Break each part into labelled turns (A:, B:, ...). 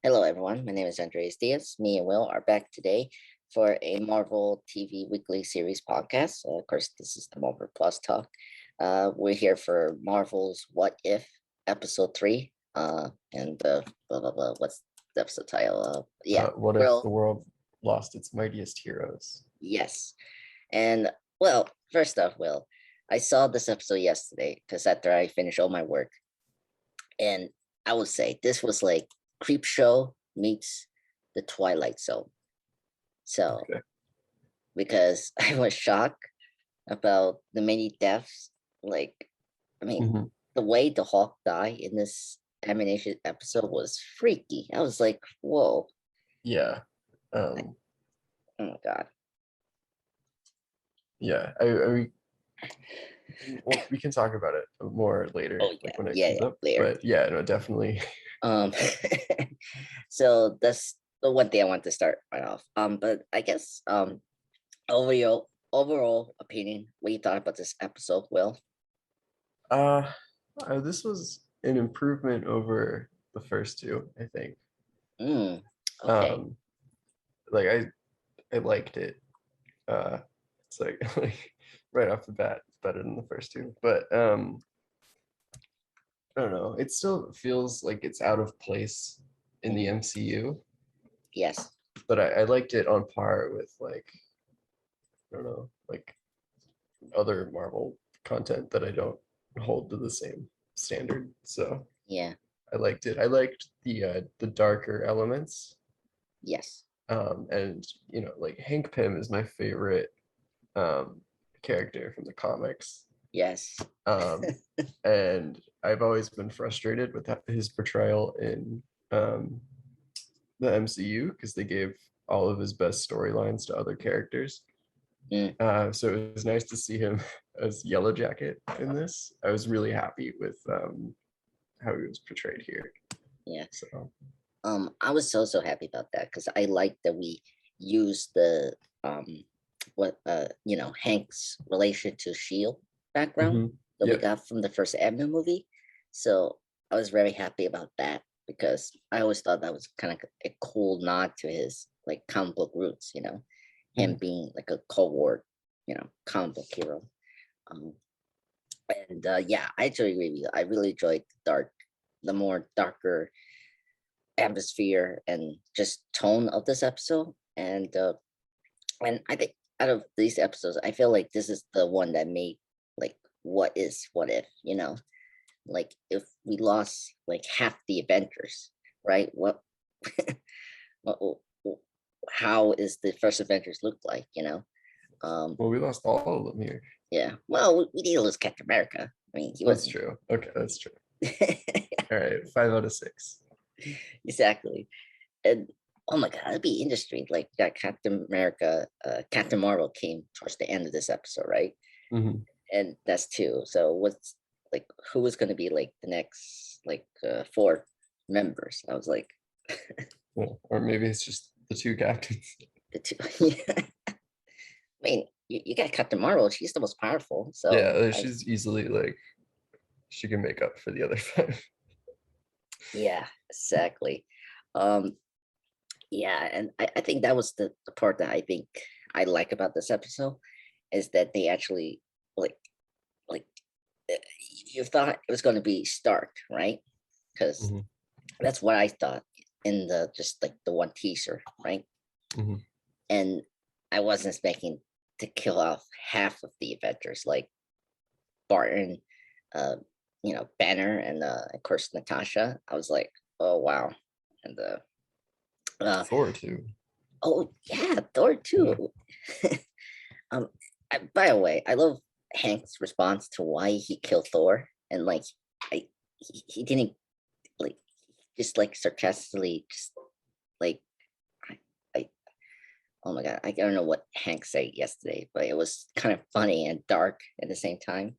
A: Hello, everyone. My name is Andres Diaz. Me and Will are back today for a Marvel TV weekly series podcast. Of course, this is the Marvel Plus talk. We're here for Marvel's What If episode 3. And blah blah blah. What's the episode title?
B: What if
A: Will.
B: the world lost its mightiest heroes?
A: Yes. And well, first off, Will, I saw this episode yesterday because after I finished all my work, and I would say this was like Creep Show meets the Twilight Zone. So,
B: Okay.
A: because I was shocked about the many deaths, like, I mean, the way the Hawk died in this animation episode was freaky. I was like, whoa.
B: Yeah.
A: Oh my God.
B: Yeah. Well, we can talk about it more later,
A: Oh, yeah.
B: like when it
A: Yeah,
B: comes up.
A: later.
B: But yeah, no, definitely.
A: So that's the one thing I want to start right off. But I guess overall opinion, what you thought about this episode, Will?
B: This was an improvement over the first two, I think.
A: Okay.
B: Like I liked it. It's like right off the bat, it's better than the first two. But I don't know. It still feels like it's out of place in the MCU.
A: Yes.
B: But I liked it on par with, like, I don't know, like other Marvel content that I don't hold to the same standard. So
A: yeah,
B: I liked it. I liked the darker elements.
A: Yes.
B: And like Hank Pym is my favorite character from the comics.
A: Yes.
B: And I've always been frustrated with his portrayal in the MCU because they gave all of his best storylines to other characters. So it was nice to see him as Yellow Jacket in this. I was really happy with how he was portrayed here.
A: Yeah.
B: So
A: I was so happy about that because I like that we used the Hank's relation to Shield background that we got from the first Avenue movie. So I was very happy about that because I always thought that was kind of a cool nod to his like comic book roots, him being like a Cold War, comic book hero. Yeah, I totally agree with you. I really enjoyed the more darker atmosphere and just tone of this episode. And I think out of these episodes, I feel like this is the one that made like what if, like if we lost like half the Avengers, right? What, how is the first Avengers look like?
B: Well, we lost all of them here.
A: Yeah. Well, we need to lose Captain America. I mean,
B: that's true. Okay, that's true. All right, 5 out of 6.
A: Exactly. And oh my God, it'd be interesting. Like that Captain Marvel came towards the end of this episode, right? And that's 2. So what's like who was going to be like the next 4 members? I was like,
B: or maybe it's just the 2 captains.
A: The 2. Yeah. I mean, you got Captain Marvel. She's the most powerful. So
B: yeah, she's easily like she can make up for the other 5.
A: Yeah, exactly. Yeah, and I think that was the part that I think I like about this episode is that they actually like you thought it was going to be Stark, right? Because that's what I thought in the just like the one teaser, right? And I wasn't expecting to kill off half of the Avengers, like Barton, Banner, and of course Natasha. I was like, oh wow, and
B: Thor too.
A: Oh yeah, Thor too. Yeah. By the way, I love Hank's response to why he killed Thor, and like, he didn't like just like sarcastically just like I oh my God, I don't know what Hank said yesterday, but it was kind of funny and dark at the same time.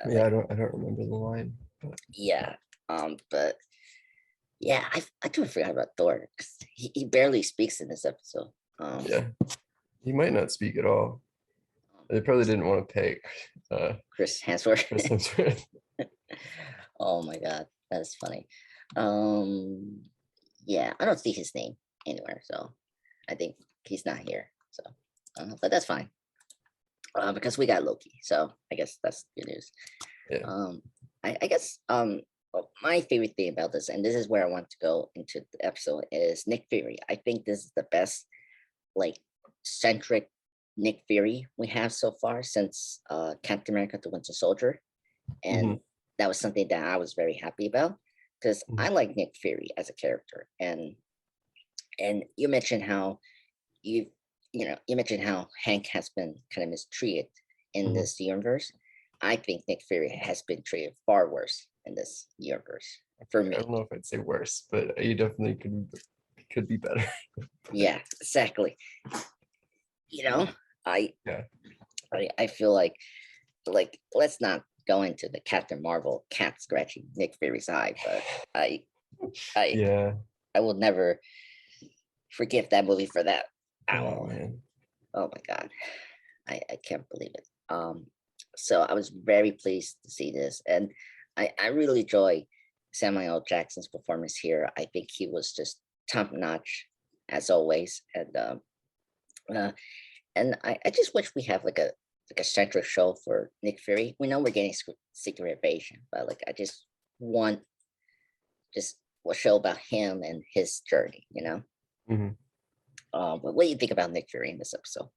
B: Yeah, I don't remember the line. But.
A: Yeah, but yeah, I totally forgot about Thor because he barely speaks in this episode.
B: Yeah, he might not speak at all. They probably didn't want to pay
A: Chris Hemsworth.
B: Chris Hemsworth.
A: Oh my God, that's funny. Yeah, I don't see his name anywhere, so I think he's not here. So, but that's fine because we got Loki. So I guess that's good news.
B: Yeah.
A: I guess well, my favorite thing about this, and this is where I want to go into the episode, is Nick Fury. I think this is the best like centric Nick Fury we have so far since Captain America: The Winter Soldier, and that was something that I was very happy about because I like Nick Fury as a character, and you mentioned how you mentioned how Hank has been kind of mistreated in this universe. I think Nick Fury has been treated far worse in this universe for me.
B: I don't know if I'd say worse, but you definitely could be better.
A: Yeah, exactly. I
B: Yeah.
A: I feel like let's not go into the Captain Marvel cat scratching Nick Fury's eye, but I I
B: Yeah.
A: I will never forgive that movie for that at
B: Oh
A: all.
B: man.
A: Oh my god. I can't believe it. So I was very pleased to see this, and I really enjoy Samuel L. Jackson's performance here. I think he was just top notch as always, uh, and I just wish we have like a central show for Nick Fury. We know we're getting Secret Invasion, but like I just want just a show about him and his journey. But what do you think about Nick Fury in this episode?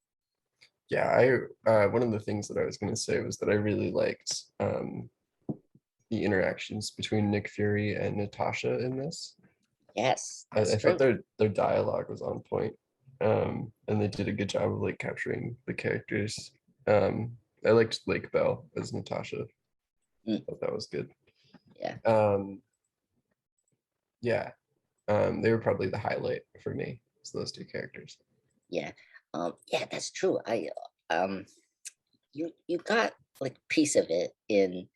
B: Yeah, I one of the things that I was going to say was that I really liked the interactions between Nick Fury and Natasha in this.
A: Yes,
B: I
A: that's
B: thought
A: true.
B: their dialogue was on point, and they did a good job of like capturing the characters. I liked Lake Bell as Natasha.
A: Mm,
B: Thought that was good.
A: yeah,
B: Yeah, they were probably the highlight for me. So those two characters.
A: yeah, yeah, that's true. Um, you got like piece of it in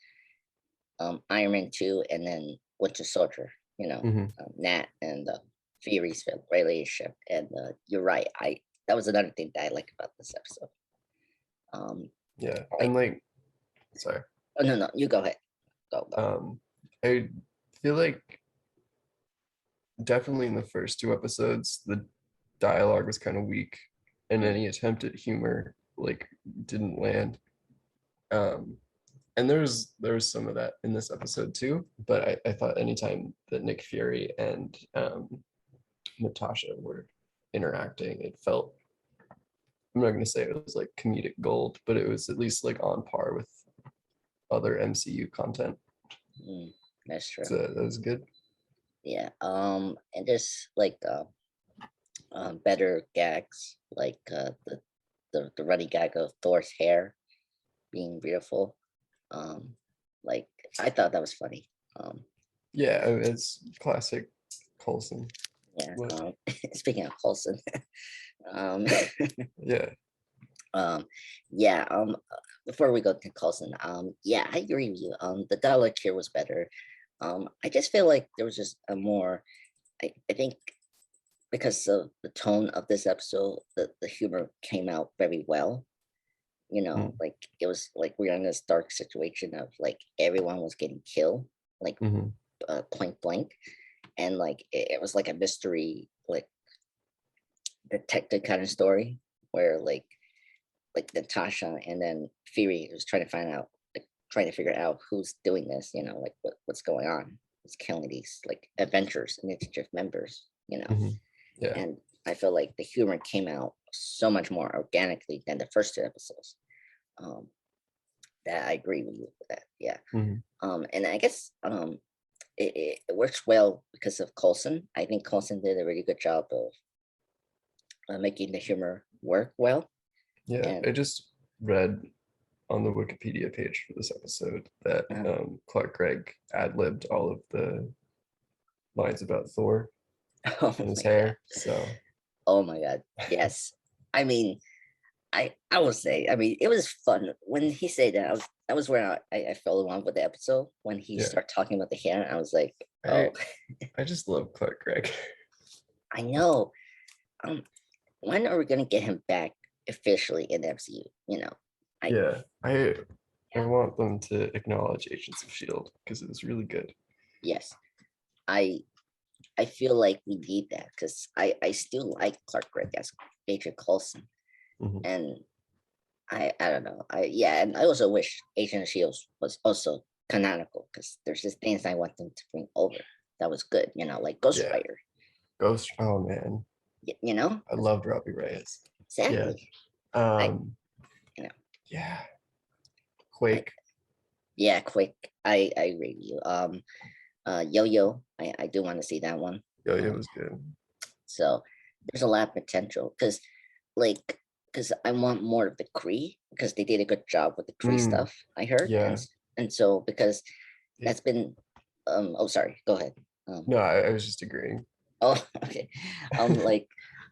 A: Iron Man 2 and then Winter Soldier, Nat and Fury's relationship. And you're right. That was another thing that I like about this episode.
B: Yeah,
A: I,
B: and like, sorry.
A: oh no, you go ahead. Go.
B: I feel like definitely in the first two episodes, the dialogue was kind of weak, and
A: Mm,
B: any attempt at humor like didn't land. Um, and there was some of that in this episode too. But I thought anytime that Nick Fury and Natasha were interacting, it felt, I'm not gonna say it was like comedic gold, but it was at least like on par with other MCU content.
A: mm, that's true.
B: So that was good.
A: Yeah. And just like better gags, like the running gag of Thor's hair being beautiful. Um, like I thought that was funny.
B: Yeah, it's classic Coulson.
A: Yeah.
B: But
A: Speaking of Coulson, um,
B: yeah,
A: um, yeah. Before we go to Coulson, yeah, I agree with you. The dialogue here was better. I just feel like there was just a more. I think because of the tone of this episode, the humor came out very well. Like it was like we are in this dark situation of like everyone was getting killed, like
B: mm-hmm.
A: point blank, and like it was like a mystery, like detective kind of story where like Natasha and then Fury was trying to find out, like trying to figure out who's doing this, like what's going on. It's killing these like Avengers initiative members.
B: Mm-hmm. Yeah.
A: And I feel like the humor came out so much more organically than the first two episodes. Um, that I agree with you with that. Yeah.
B: Mm-hmm.
A: And I guess it works well because of Coulson. I think Coulson did a really good job of making the humor work well.
B: Yeah,
A: And
B: I just read on the Wikipedia page for this episode that Clark Gregg ad-libbed all of the lines about Thor
A: oh
B: and his
A: my god,
B: hair. So
A: oh my god, yes. I mean, I will say, I mean, it was fun when he said that. That was where I fell in love with the episode when he
B: yeah,
A: started talking about the hair. I was like,
B: I
A: oh,
B: I just love Clark Gregg.
A: I know. Um, when are we gonna get him back officially in the MCU? I
B: Yeah, I want them to acknowledge Agents of Shield because it was really good.
A: yes, I I feel like we need that because I still like Clark Gregg as Agent Coulson,
B: Mhm.
A: and I don't know. Yeah, and I also wish Agent of Shield was also canonical because there's just things I want them to bring over that was good, like Ghost
B: Yeah,
A: Rider,
B: Ghost. Oh man,
A: you know?
B: I loved Robbie Reyes. Yeah.
A: Exactly. I
B: Um.
A: you know,
B: Yeah.
A: I
B: Quake.
A: yeah, quick. I agree with you. Yo-Yo, I do want to see that one.
B: Yo, it
A: Um,
B: was good.
A: so there's a lot of potential like because I want more of the Kree because they did a good job with the Kree
B: Mm,
A: stuff I heard
B: yeah.
A: and so because
B: It-
A: that's been oh sorry go ahead
B: no, I was just agreeing.
A: oh okay like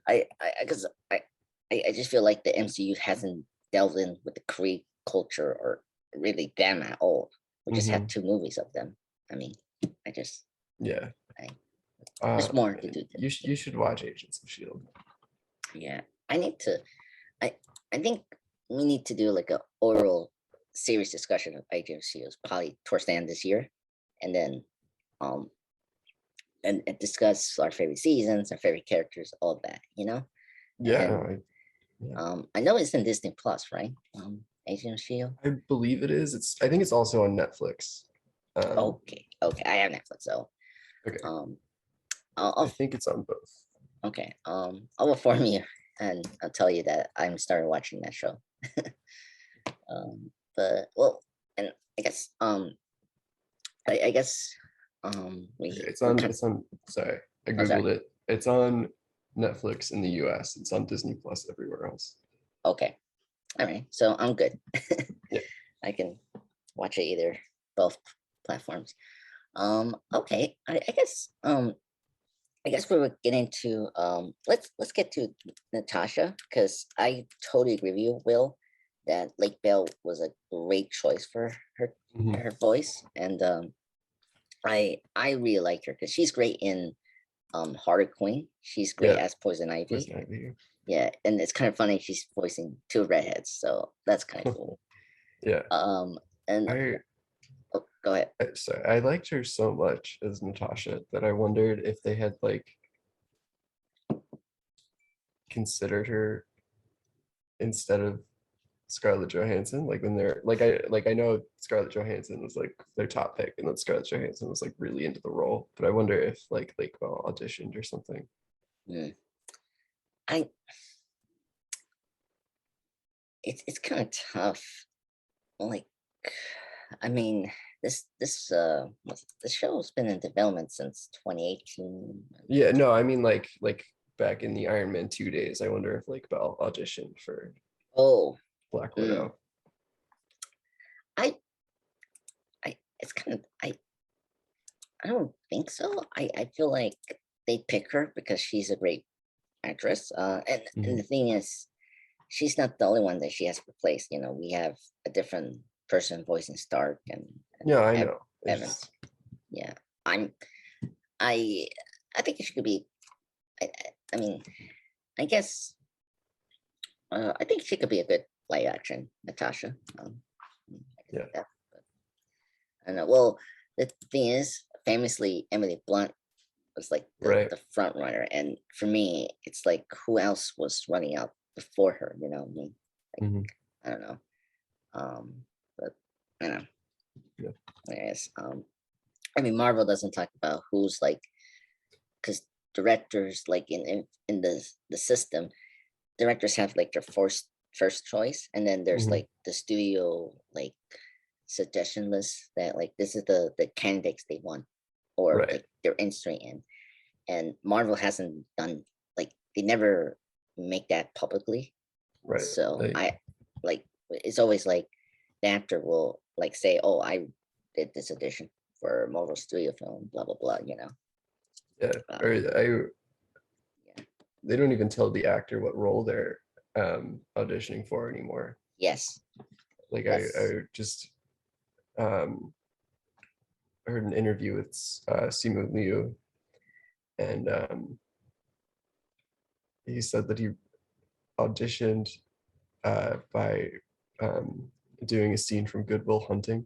A: I because I just feel like the MCU hasn't delved in with the Kree culture or really them at all. We just had
B: Hmm.
A: 2 movies of them. I mean, I just
B: Yeah.
A: I there's more to
B: Man,
A: do.
B: you should watch Agents of Shield.
A: Yeah, I need to. I I think we need to do like a oral serious discussion of agencies probably towards the end this year, and then um and discuss our favorite seasons, our favorite characters, all that.
B: Yeah,
A: And
B: yeah.
A: I know it's in Disney Plus, right? Agent of Shield.
B: I believe it is. I think it's also on Netflix. Um,
A: Okay, okay, I have Netflix, so
B: okay.
A: um
B: I
A: I'll
B: think it's on both.
A: okay I'll inform you and I'll tell you that I'm starting watching that show. But well, and I guess I guess
B: Okay,
A: we kind
B: it's on sorry, I
A: oh sorry.
B: Googled it. It's on Netflix in the US. It's on Disney Plus everywhere else.
A: Okay. All right. So I'm good.
B: Yeah.
A: I can watch it either both platforms. Okay. I guess we were getting to let's get to Natasha because I totally agree with you, Will, that Lake Bell was a great choice for
B: Mhm.
A: her voice. And I really like her because she's great in Harley Quinn. She's great
B: Yeah.
A: as Poison Ivy.
B: Poison Ivy.
A: Yeah, and it's kind of funny she's voicing 2 redheads, so that's kind of cool.
B: Yeah.
A: Um, and
B: I
A: oh, go ahead.
B: sorry, I liked her so much as Natasha that I wondered if they had like considered her instead of Scarlett Johansson. Like when they're like I know Scarlett Johansson was like their top pick, and then Scarlett Johansson was like really into the role. But I wonder if like Lake Bell auditioned or something.
A: Mm. I it's kind of tough. Like, I mean, this show's been in development since 2018.
B: Yeah, no, I mean like back in the Iron Man 2 days, I wonder if Lake Bell auditioned for
A: Oh,
B: Black
A: mm,
B: Widow.
A: I it's kind of I don't think so. I feel like they pick her because she's a great actress. And the
B: Mhm.
A: thing is, she's not the only one that she has replaced. We have a different person voicing Stark and
B: Yeah, I know. It's
A: Evans.
B: just
A: Yeah, I'm I I think she could be. I mean, I guess I think she could be a good live action Natasha. I can
B: yeah,
A: see that. But I don't know. Well, the thing is, famously, Emily Blunt was like
B: right.
A: the front runner, and for me, it's like who else was running out before her? I mean, like
B: Mhm.
A: I don't know. But I don't know.
B: Yeah.
A: I guess. I mean, Marvel doesn't talk about who's like because directors like in the system, directors have like their first choice, and then there's
B: Mhm.
A: like the studio like suggestion list that like this is the candidates they want or
B: Right.
A: like they're interested in. And Marvel hasn't done like they never make that publicly.
B: Right.
A: So
B: Like
A: I like it's always like the actor will like say, "Oh, I did this audition for Marvel Studio film, blah blah blah."
B: yeah. Or
A: Um, yeah.
B: they don't even tell the actor what role they're auditioning for anymore.
A: Yes,
B: Like I
A: that's
B: just um heard an interview with Simu Liu, and he said that he auditioned by um, doing a scene from Good Will Hunting.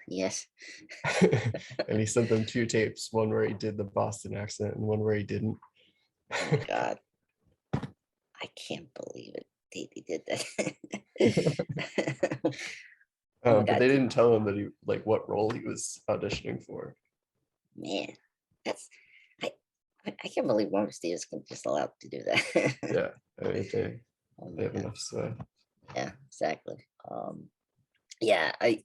A: Yes.
B: And he sent them two tapes, one where he did the Boston accent and one where he didn't.
A: Oh my God. I can't believe it. They did that. Oh my
B: But
A: God.
B: they didn't tell him that he like what role he was auditioning for.
A: Man, that's I I can't believe Warner Studios can just allow to do that.
B: Yeah, I mean,
A: Oh
B: they
A: my
B: have
A: God.
B: enough sway.
A: Yeah, exactly. Yeah, it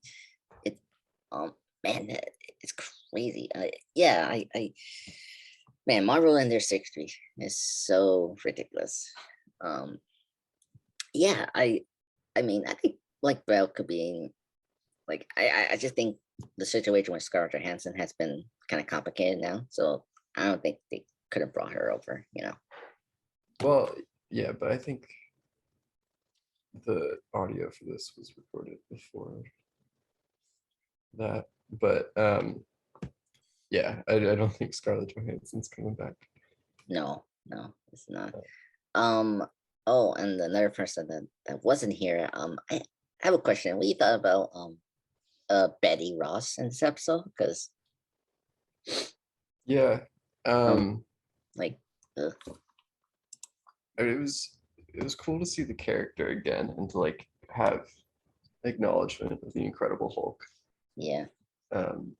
A: um man, it's crazy. Yeah, man, Marvel and their 60 is so ridiculous. Um, yeah, I mean, I think like Bell could be like I just think the situation with Scarlett Johansson has been kind of complicated now, so I don't think they could have brought her over.
B: Well, yeah, but I think the audio for this was recorded before that. But yeah, I don't think Scarlett Johansson's coming back.
A: No, no, it's not. Um. Oh, and another person that wasn't here. I have a question. What you thought about Betty Ross in this episode? Because
B: Yeah,
A: um
B: um,
A: like uh,
B: it was cool to see the character again and to like have acknowledgement of the Incredible Hulk.
A: yeah,
B: Um,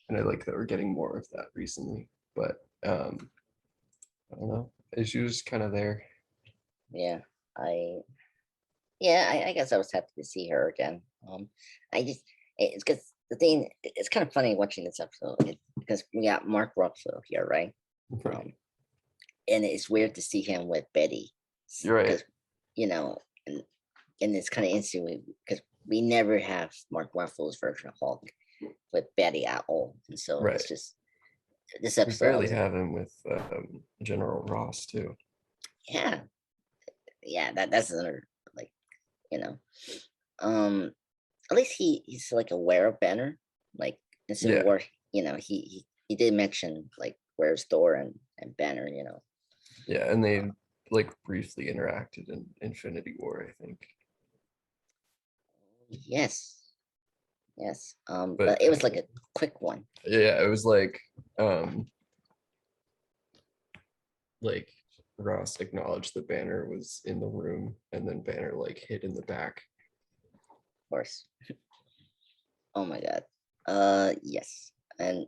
B: and I like that we're getting more of that recently. But I don't know. She was kind of there.
A: yeah. I yeah, I guess I was happy to see her again. I just it's because the thing it's kind of funny watching this episode because we got Mark Ruffalo here, right?
B: Right.
A: Um, and it's weird to see him with Betty
B: You're right.
A: because you know, and it's kind of interesting because we never have Mark Ruffalo's version of Hulk with Betty at all, and so
B: Right.
A: it's just this
B: We
A: episode. I
B: barely
A: was,
B: have him with General Ross too.
A: yeah, yeah, that's another like you know, um, at least he's like aware of Banner, like in Civil
B: Yeah,
A: War. He did mention like where's Thor and Banner.
B: yeah, and they like briefly interacted in Infinity War, I think.
A: Yes, yes.
B: But
A: But it was like a quick one.
B: yeah, it was um like Ross acknowledged that Banner was in the room, and then Banner like hid in the back.
A: Of course. Oh my God. Yes. And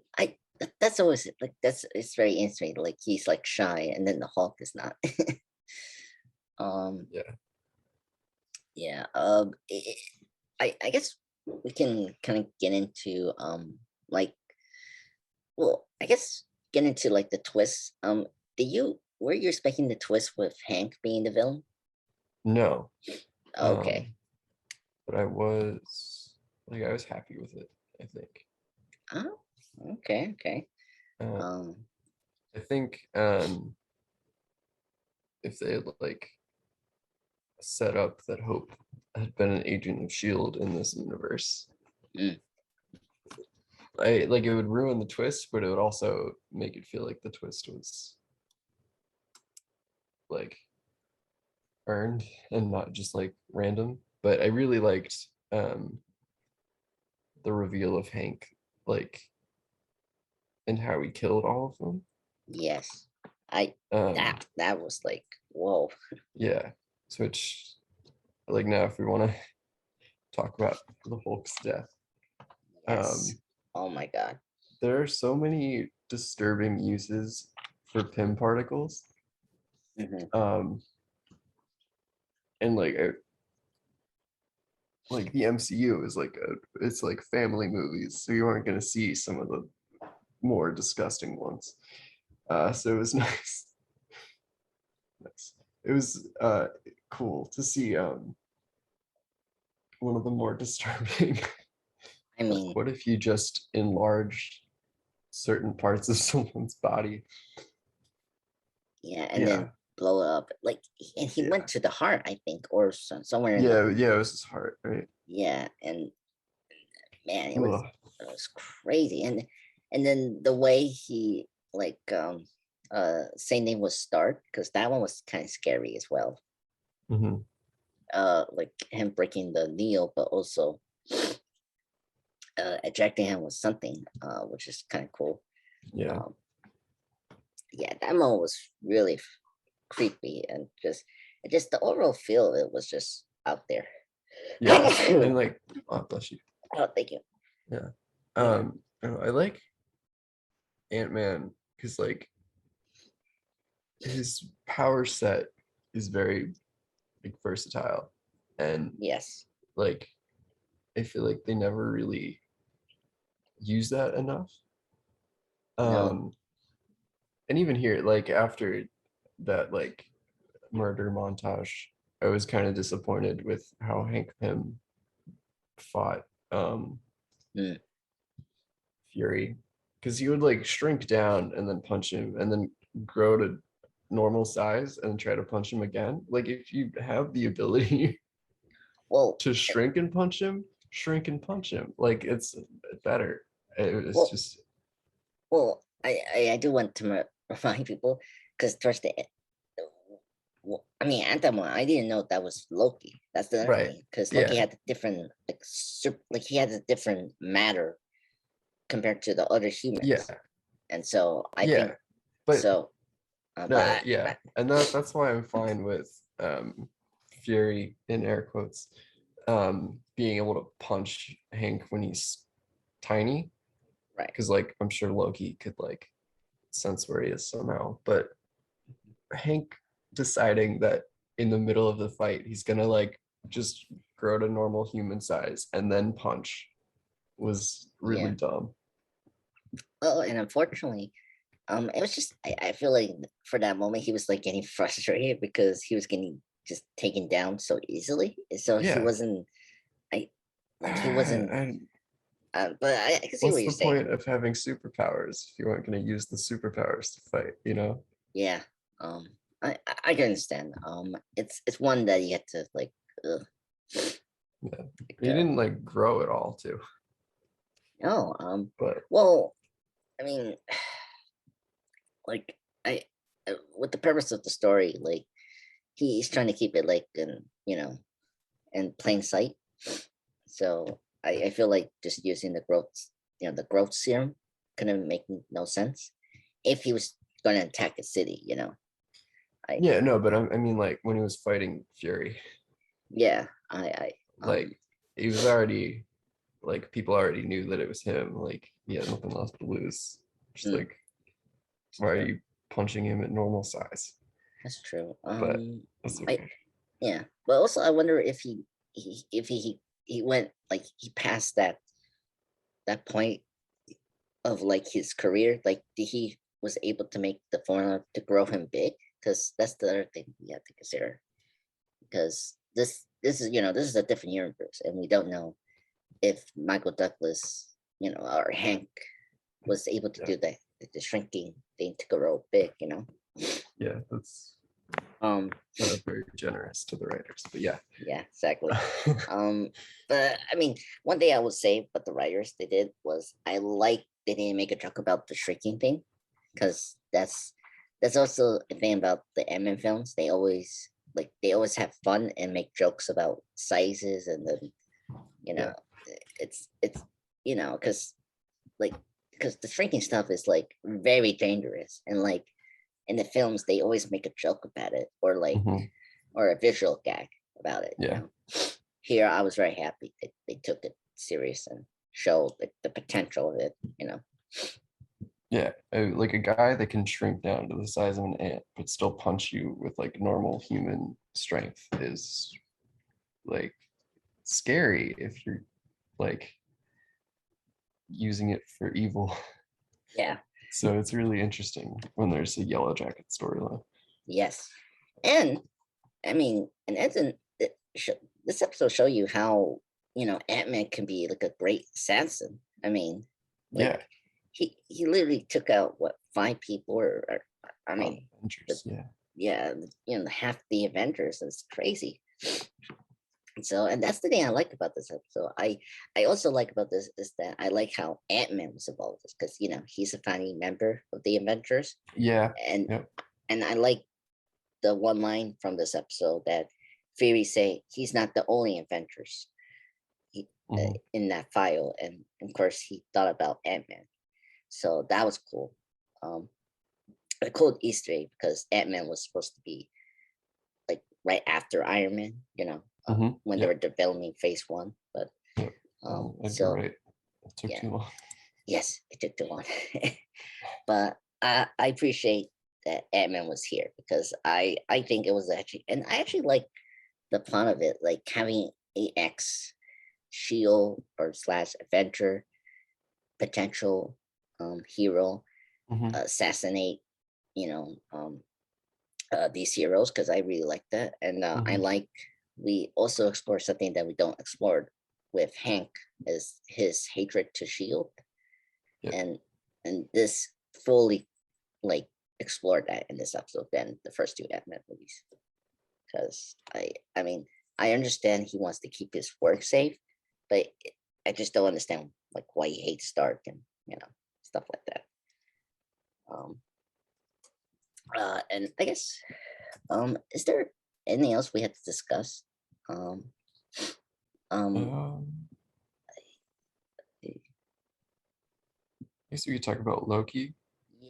A: that's always like it's very interesting. Like he's like shy, and then the Hulk is not. um.
B: Yeah,
A: Yeah. I guess we can kind of get into like well I guess get into like the twists. Did you were you expecting the twist with Hank being the villain?
B: no,
A: Okay.
B: but I was happy with it. I think.
A: Oh. Okay. Okay.
B: Uh,
A: Um.
B: I think if they had like set up that Hope had been an agent of Shield in this universe,
A: mm,
B: I like it would ruin the twist, but it would also make it feel like the twist was like earned and not just like random. But I really liked the reveal of Hank, like and how he killed all of them.
A: yes. I
B: Um,
A: that was like whoa.
B: yeah. So which like now if we want to talk about the Hulk's death,
A: Yes.
B: um,
A: Oh my God.
B: there are so many disturbing uses for Pym particles.
A: Hmm.
B: Um, and like the MCU is like it's like family movies, so you aren't going to see some of the more disgusting ones. So it was nice. Nice. It was cool to see one of the more disturbing.
A: I
B: Like,
A: mean,
B: what if you just enlarged certain parts of someone's body?
A: yeah, and
B: Yeah,
A: then blow up. Like, and he
B: yeah,
A: went to the heart, I think, or somewhere in the
B: yeah, yeah. It was his heart, right?
A: yeah. And man,
B: Ugh.
A: it was crazy. And then the way he like saying name was Stark because that one was kind of scary as well.
B: Mhm.
A: Like him breaking the Neo, but also ejecting him with something, which is kind of cool.
B: Yeah.
A: Um, yeah, that moment was really creepy, and just the overall feel of it was just out there.
B: Yeah. And like, oh, bless you.
A: Oh, thank you.
B: Yeah.
A: Yeah.
B: I like Ant-Man because like his power set is very like versatile, and
A: Yes.
B: like I feel like they never really use that enough.
A: No.
B: Um, and even here, like after that like murder montage, I was kind of disappointed with how Hank Pym fought
A: Mm,
B: Fury, because he would like shrink down and then punch him and then grow to normal size and try to punch him again. Like if you have the ability
A: well,
B: to shrink and punch him, shrink and punch him. Like it's better. It's
A: well,
B: just
A: I do want to remind people, because towards the end, well, I mean, at that moment, I didn't know that was Loki. That's the other
B: right.
A: thing, because Loki
B: Yeah.
A: had a different, like he had a different matter compared to the other humans,
B: Yeah.
A: and so I
B: Yeah.
A: think
B: But
A: so.
B: no, yeah. And that's why I'm fine with Fury in air quotes being able to punch Hank when he's tiny.
A: Right.
B: Because like I'm sure Loki could like sense where he is somehow. But Hank deciding that in the middle of the fight he's gonna like just grow to normal human size and then punch was really
A: Yeah.
B: dumb.
A: Well, and unfortunately, it was just I feel like for that moment he was like getting frustrated because he was getting just taken down so easily. So he
B: Yeah.
A: wasn't. I like he wasn't.
B: And
A: But I can see
B: what's
A: what you're
B: the
A: saying.
B: point of having superpowers if you aren't going to use the superpowers to fight, you know?
A: Yeah. Um. I can understand. It's one that you have to like. Ugh,
B: Yeah.
A: like,
B: He didn't like grow at all too.
A: no.
B: But
A: Well, I mean, like I, with the purpose of the story, like he's trying to keep it like in plain sight. So I feel like just using the growth serum couldn't make no sense if he was going to attack a city. I
B: yeah, no, but I mean like when he was fighting Fury,
A: yeah, I
B: like he was already like people already knew that it was him. Like he had nothing else to lose. Just
A: mm,
B: like why are you punching him at normal size?
A: that's true.
B: But that's
A: I
B: okay.
A: yeah, but also I wonder if he went like he passed that point of like his career, like he was able to make the formula to grow him big, because that's the other thing you have to consider, because this is a different universe, and we don't know if Michael Douglas, or Hank was able to
B: Yeah,
A: do the shrinking thing to grow big.
B: yeah, that's
A: Um,
B: very generous to the writers. But yeah.
A: yeah, exactly. But I mean, one thing I would say, but the writers they did was I like they didn't make a joke about the shrinking thing, because that's also a thing about the Ant-Man films. They always have fun and make jokes about sizes, and then you
B: Yeah.
A: know it's because like because the shrinking stuff is like very dangerous, and like in the films they always make a joke about it, or like
B: Mhm.
A: or a visual gag about it.
B: Yeah.
A: Here I was very happy they took it serious and showed the potential of it.
B: Yeah, like a guy that can shrink down to the size of an ant but still punch you with like normal human strength is like scary if you're like using it for evil.
A: Yeah.
B: So it's really interesting when there's a Yellow Jacket storyline.
A: Yes. And I mean, and this episode show you how Ant-Man can be like a great assassin. I mean, like
B: Yeah,
A: he literally took out what, five people, or I mean,
B: Avengers. Yeah,
A: yeah, half the Avengers. It's crazy. And that's the thing I like about this episode. I also like about this is that I like how Ant-Man was involved, because he's a founding member of the Avengers,
B: yeah,
A: and
B: yep,
A: and I like the one line from this episode that Fury say he's not the only Avengers. in that file, and of course he thought about Ant-Man, so that was cool. Um, a cool Easter egg because Ant-Man was supposed to be like right after Iron Man, when they
B: Yeah.
A: were developing Phase One, but
B: Yeah. And you're
A: so
B: right. It took
A: yeah,
B: too long.
A: yes, it took too long, but I appreciate that Ant-Man was here because I think it was actually, and I actually like the fun of it, like having a ex shield or slash Avenger potential hero
B: Hmm.
A: assassinate, you know, these heroes, because I really like that, and I
B: Hmm.
A: like we also explore something that we don't explore with Hank, is his hatred to Shield,
B: Yep.
A: and this fully like explored that in this episode than the first two Ant-Man movies, because I mean I understand he wants to keep his work safe, but I just don't understand like why he hates Stark and stuff like that. Um, and I guess is there anything else we had to discuss? Um, um,
B: I guess we could talk about Loki.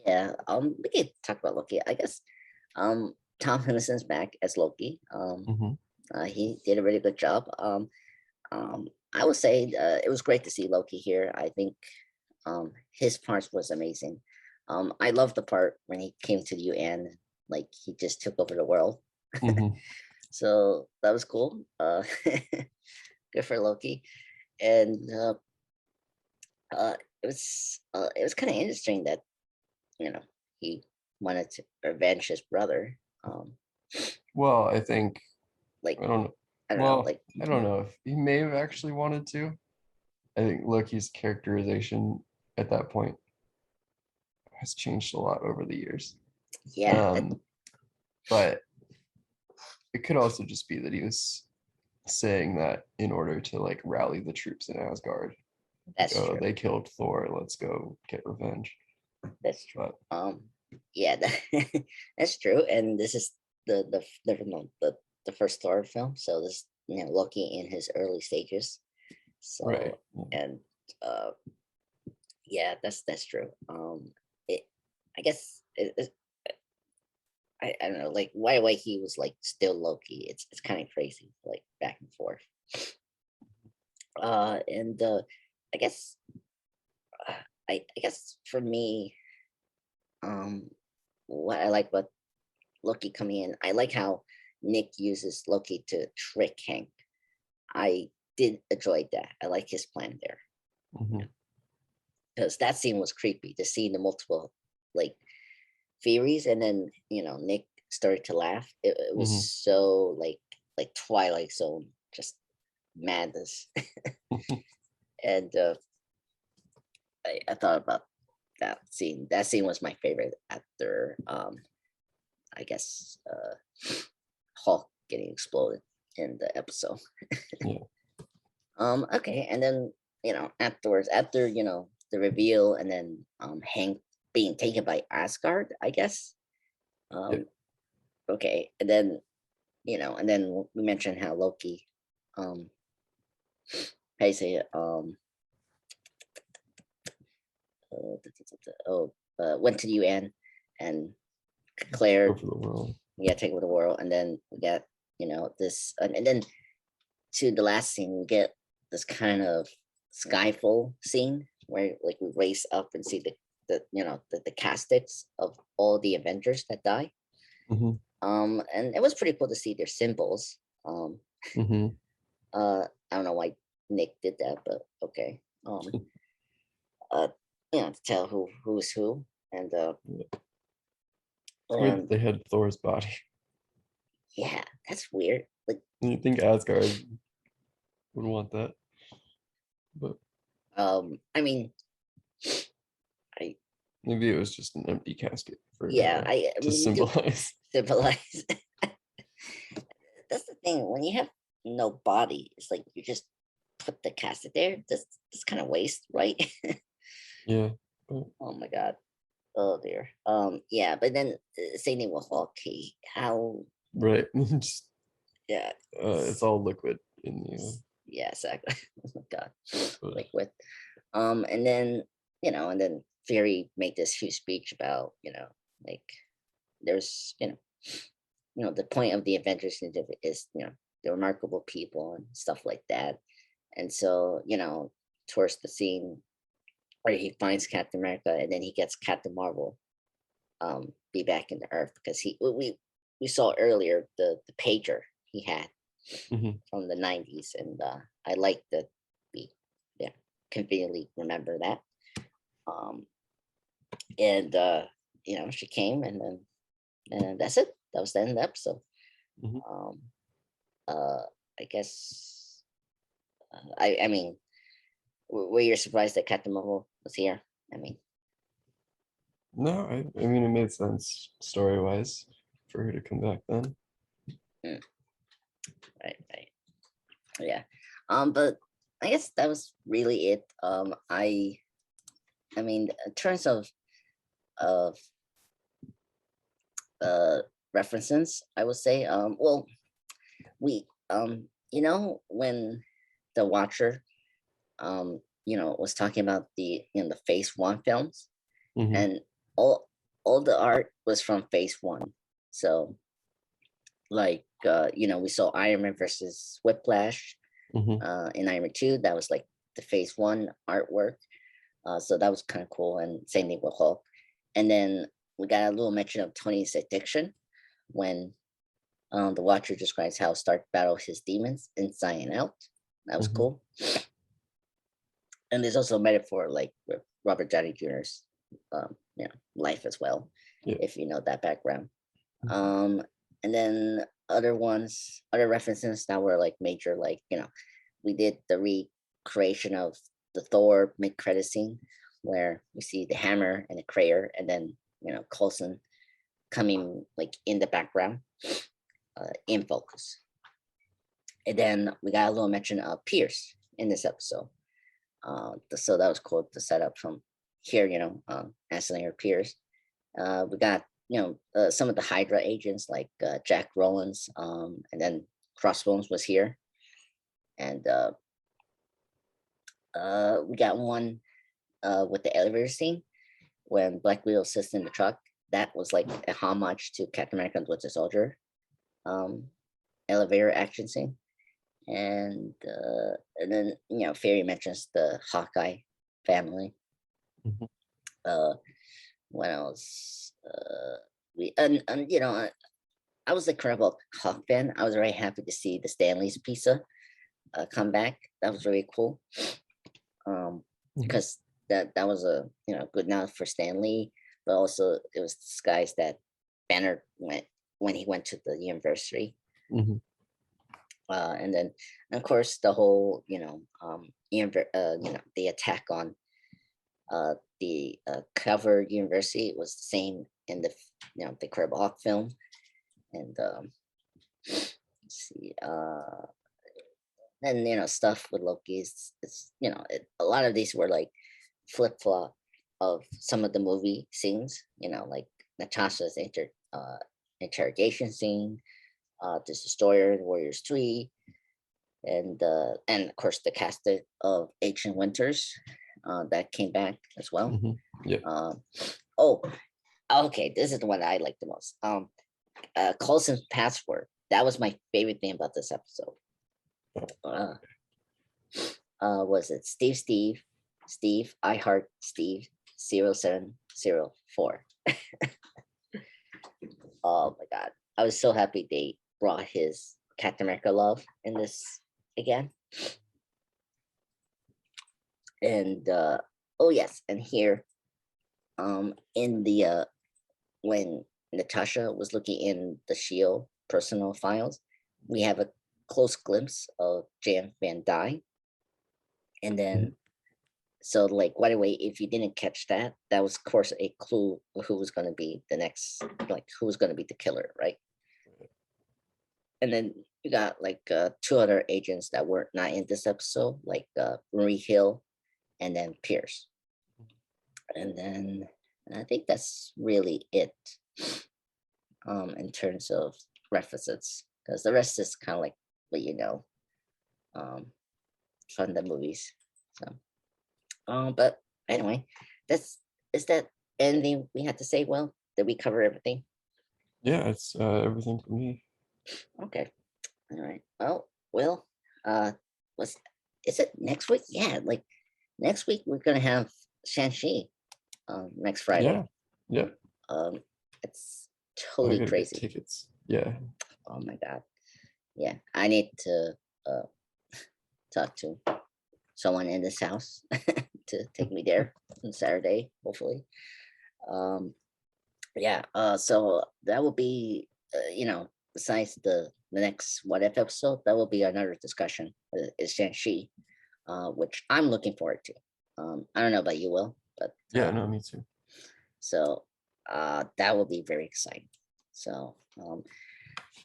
A: yeah. We could talk about Loki. I guess. Tom Hiddleston's back as Loki.
B: Hmm.
A: He did a really good job. I would say it was great to see Loki here. I think his part was amazing. I love the part when he came to the UN, like he just took over the world.
B: Hmm.
A: So that was cool. Good for Loki. And it was kind of interesting that you know he wanted to revenge his brother.
B: Well, I think
A: Like
B: I don't know.
A: I don't know,
B: Well,
A: like
B: I don't know if he may have actually wanted to. I think Loki's characterization at that point has changed a lot over the years.
A: yeah,
B: Um, but it could also just be that he was saying that in order to like rally the troops in Asgard. Like,
A: that's
B: oh,
A: true.
B: they killed Thor, let's go get revenge.
A: That's true.
B: But
A: Yeah, that's true. And this is the first Thor film, so this Loki in his early stages.
B: right.
A: So and uh, yeah, that's true. It I guess I don't know, like why he was like still Loki. It's kind of crazy, like back and forth. And I guess I guess for me, um, what I like about Loki coming in, I like how Nick uses Loki to trick Hank. I did enjoy that. I like his plan there
B: Hmm.
A: because that scene was creepy. To see the multiple like theories, and then Nick started to laugh. It was
B: Hmm.
A: so like Twilight Zone, just madness. And I thought about that scene. That scene was my favorite after I guess Hulk getting exploded in the episode.
B: Yeah.
A: Okay, and then afterwards, after the reveal, and then Hank being taken by Asgard, I guess.
B: Yeah.
A: Um, okay, and then and then we mentioned how Loki, um, how you say it, went to the UN and
B: Go
A: declared,
B: for the world.
A: yeah, take over the world, and then we get this, and then to the last scene, we get this kind of skyfall scene where like we race up and see the caskets of all the Avengers that die.
B: Hmm.
A: And it was pretty cool to see their symbols. Um,
B: Hmm.
A: I don't know why Nick did that, but okay. Uh, to tell who's who, and
B: It's weird that
A: and
B: they had Thor's body.
A: yeah, that's weird. Like,
B: You think Asgard would want that, but
A: I mean, I
B: maybe it was just an empty casket for
A: yeah, I
B: to
A: mean, we do
B: symbolize.
A: symbolize. That's the thing. When you have no body, it's like you just put the casket there. That's kind of waste, right?
B: Yeah. But,
A: Oh my god. Oh dear. Yeah, but then same thing with Hulk. How
B: right. Just,
A: yeah,
B: it's all liquid in the.
A: Yeah, exactly. Oh my God.
B: Ugh.
A: Like with and then and then Fury made this huge speech about, like there's the point of the Avengers is, the remarkable people and stuff like that. And so, towards the scene where he finds Captain America and then he gets Captain Marvel be back in the earth because we saw earlier the pager he had
B: Mhm.
A: from the 90s, and I like that we yeah conveniently remember that. Um and she came, and that's it. That was the end of the episode.
B: Mhm.
A: Um uh I guess I mean, were you surprised that Captain Marvel was here? I mean,
B: No, I mean it made sense story wise for her to come back then.
A: mm, right. Yeah. But I guess that was really it. I mean, in terms of uh references, I would say, well, we when the Watcher was talking about the Phase One films,
B: Hmm.
A: and all the art was from Phase One. So like we saw Iron Man versus Whiplash
B: Hmm.
A: in Iron Man 2. That was like the Phase One artwork. So that was kind of cool. And same thing with Hulk. And then we got a little mention of Tony's addiction when the Watcher describes how Stark battled his demons inside and out. That was
B: Hmm.
A: cool. And there's also a metaphor like with Robert Downey Jr.'s life as well,
B: Yeah.
A: if you know that background.
B: Mhm.
A: Um, and then other references that were like major, like we did the recreation of the Thor mid credit scene where we see the hammer and the crater, and then Coulson coming like in the background, in focus. And then we got a little mention of Pierce in this episode. So that was cool to set up from here, ancillary Pierce. We got some of the Hydra agents like Jack Rowlands, and then Crossbones was here, and we got one with the elevator scene when Black Widow sits in the truck. That was like a homage to Captain America and Winter Soldier um, elevator action scene, and then Fury mentions the Hawkeye family.
B: Mhm.
A: Uh, what else? And I was a Incredible Hulk fan. I was very happy to see the Stanley's pizza come back. That was really cool.
B: Mhm.
A: Because that was a good nod for Stanley, but also it was disguised that Banner went when he went to the university.
B: Mhm.
A: And then of course the whole the attack on the cover university was the same in the the Incredible Hulk film. And let's see and stuff with Loki is a lot of these were like flip flop of some of the movie scenes, like Natasha's interrogation scene, this destroyer in Warriors 3, and of course the cast of Ancient Winters that came back as well.
B: Mhm. Yeah.
A: um oh, okay, this is the one I like the most. Coulson's password, that was my favorite thing about this episode. uh was it Steve I heart Steve 0704. Oh my God, I was so happy they brought his Captain America love in this again. And oh yes, and here in the when Natasha was looking in the Shield personal files, we have a close glimpse of Jan Van Dyne. And
B: Mhm.
A: then, so like right away, if you didn't catch that, that was of course a clue of who was going to be the next, like who was going to be the killer, right? And then you got like two other agents that were not in this episode, like Marie Hill and then Pierce. And then I think that's really it in terms of references, because the rest is kind of like what you know. Um, from the movies. So, but anyway, is that anything we had to say? Well, did we cover everything?
B: Yeah, it's everything for me.
A: Okay. All right. Well, Will, was is it next week? Yeah, like next week we're gonna have Shang-Chi next Friday.
B: Yeah.
A: Um, it's
B: I
A: totally
B: gotta get
A: crazy.
B: tickets. Yeah.
A: Oh my god. Yeah, I need to talk to someone in this house to take me there on Saturday, hopefully. Um, yeah. So that will be, besides the next What If episode, that will be another discussion. Is Shang-Chi, which I'm looking forward to. I don't know about you, Will, but
B: Yeah, no, me too.
A: so that will be very exciting. So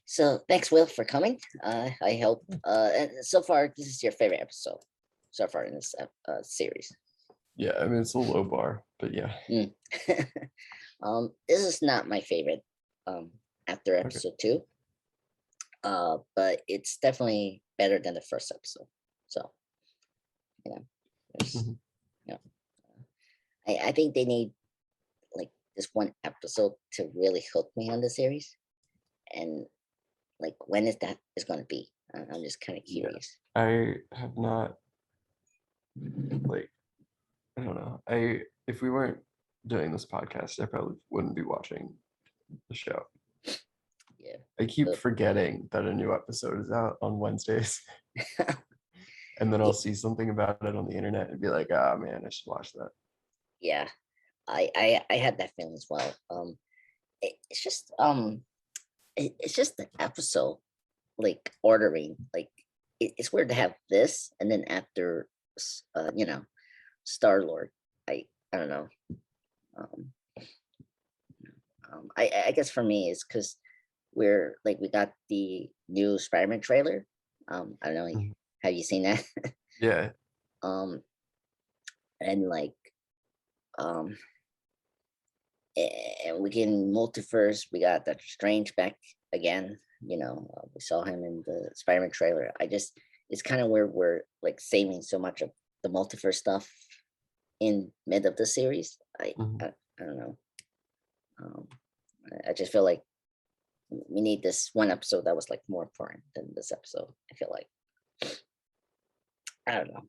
A: so thanks, Will, for coming. I hope and so far this is your favorite episode so far in this series.
B: Yeah, I mean it's a low bar, but yeah.
A: Mm. This is not my favorite after
B: Okay.
A: episode 2. But it's definitely better than the first episode. So, you know, there's,
B: Mhm.
A: you know, I think they need like this one episode to really hook me on the series, and like when is that is going to be? I'm just kind of
B: Yeah.
A: curious.
B: I have not like I don't know. If we weren't doing this podcast, I probably wouldn't be watching the show.
A: Yeah.
B: I keep
A: So,
B: forgetting that a new episode is out on Wednesdays. And then I'll see something about it on the internet and be like, ah man, I should watch that.
A: yeah, I had that feeling as well. It's just it's just the episode like ordering like it's weird to have this and then after Star Lord. I don't know. Um, I guess for me it's because we're like we got the new Spider-Man trailer. I don't know.
B: Mhm.
A: Have you seen that?
B: Yeah.
A: um, and like um, and we get in multiverse. We got that Strange back again. We saw him in the Spider-Man trailer. It's kind of where we're like saving so much of the multiverse stuff in mid of the series.
B: Mhm.
A: I don't know. Um, I just feel like we need this one episode that was like more important than this episode. I feel like I don't know.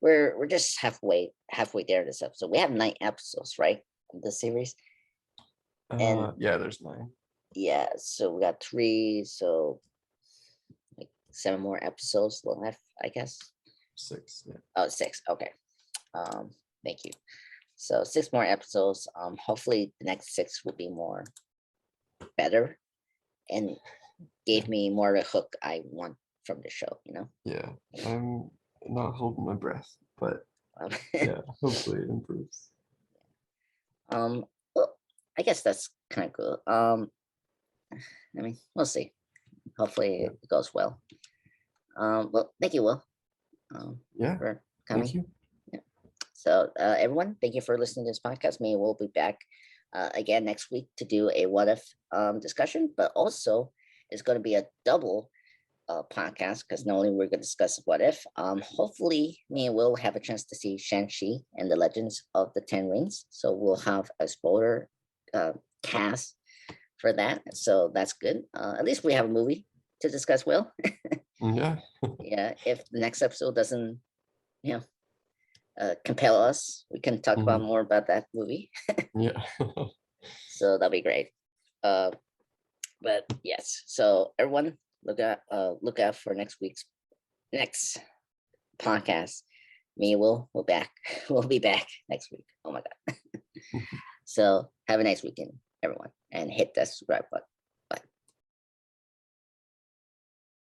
A: We're just halfway there this episode. We have 9 episodes, right? In the series. And
B: Yeah, there's 9.
A: yeah, so we got 3, so like 7 more episodes left, I guess.
B: 6. Yeah.
A: Oh, 6. Okay. Thank you. So 6 more episodes. Hopefully the next 6 will be more better and gave me more of a hook I want from the show.
B: Yeah. I'm not holding my breath, but
A: Um,
B: yeah, hopefully it improves.
A: well, I guess that's kind of cool. I mean, we'll see. Hopefully
B: Yeah.
A: it goes well. Well, thank you, Will,
B: Yeah.
A: for
B: Thank
A: coming.
B: you.
A: Yeah. So, everyone, thank you for listening to this podcast. Me, we'll be back again next week to do a what if discussion, but also it's going to be a double podcast because not only we're going to discuss what if, hopefully me and Will have a chance to see Shang-Chi and the Legends of the Ten Rings. So we'll have a spoiler cast for that. So that's good. At least we have a movie to discuss, Will.
B: Yeah.
A: Yeah, if the next episode doesn't, you compel us, we can talk about more about that movie.
B: Yeah.
A: So that'll be great. Uh, but yes, so everyone look out for next podcast. Me, we'll back. We'll be back next week. Oh my god. So have a nice weekend, everyone, and hit that subscribe button.